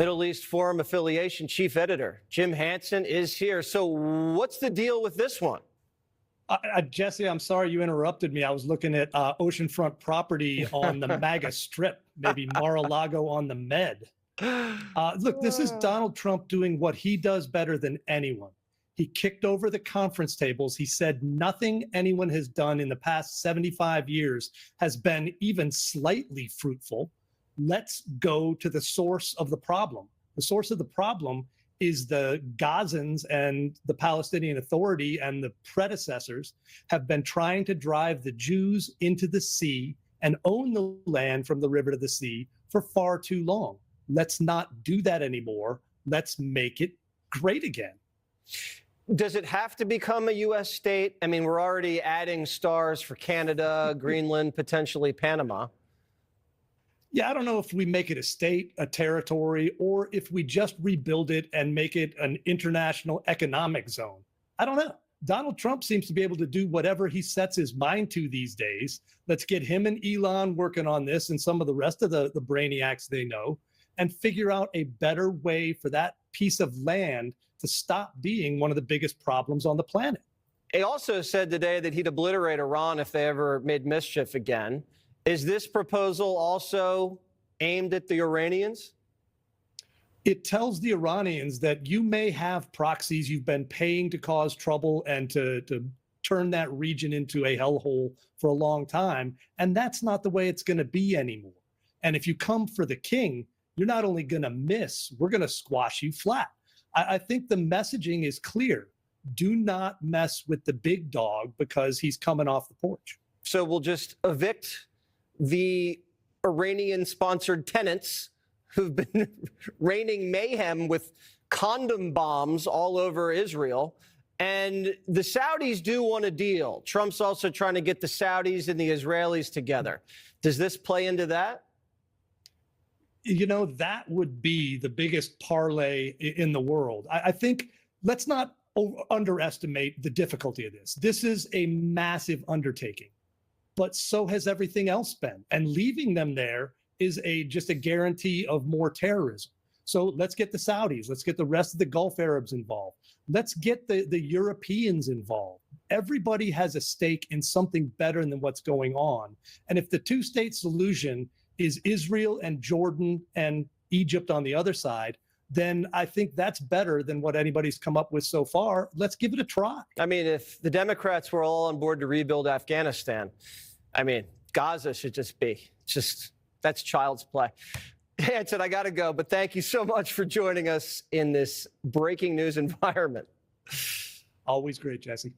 Middle East Forum Affiliation Chief Editor Jim Hanson is here. So what's the deal with this one? Jesse, I'm sorry you interrupted me. I was looking at oceanfront property on the MAGA Strip, maybe Mar-a-Lago on the Med. Look, this is Donald Trump doing what he does better than anyone. He kicked over the conference tables. He said nothing anyone has done in the past 75 years has been even slightly fruitful. Let's go to the source of the problem. The source of the problem is the Gazans and the Palestinian Authority and the predecessors have been trying to drive the Jews into the sea and own the land from the river to the sea for far too long. Let's not do that anymore. Let's make it great again. Does it have to become a U.S. state? I mean, we're already adding stars for Canada, Greenland, potentially Panama. Yeah, I don't know if we make it a state, a territory, or if we just rebuild it and make it an international economic zone. I don't know. Donald Trump seems to be able to do whatever he sets his mind to these days. Let's get him and Elon working on this and some of the rest of the brainiacs they know and figure out a better way for that piece of land to stop being one of the biggest problems on the planet. He also said today that he'd obliterate Iran if they ever made mischief again. Is this proposal also aimed at the Iranians? It tells the Iranians that you may have proxies you've been paying to cause trouble and to turn that region into a hellhole for a long time. And that's not the way it's going to be anymore. And if you come for the king, you're not only going to miss, we're going to squash you flat. I think the messaging is clear. Do not mess with the big dog because he's coming off the porch. So we'll just evict the Iranian-sponsored tenants who've been raining mayhem with condom bombs all over Israel. And the Saudis do want a deal. Trump's also trying to get the Saudis and the Israelis together. Does this play into that? You know, that would be the biggest parlay in the world. I think let's not underestimate the difficulty of this. This is a massive undertaking, but so has everything else been. And leaving them there is just a guarantee of more terrorism. So let's get the Saudis. Let's get the rest of the Gulf Arabs involved. Let's get the Europeans involved. Everybody has a stake in something better than what's going on. And if the two-state solution is Israel and Jordan and Egypt on the other side, then I think that's better than what anybody's come up with so far. Let's give it a try. I mean, if the Democrats were all on board to rebuild Afghanistan, I mean, Gaza should just be, that's child's play. Hanson, I got to go, but thank you so much for joining us in this breaking news environment. Always great, Jesse.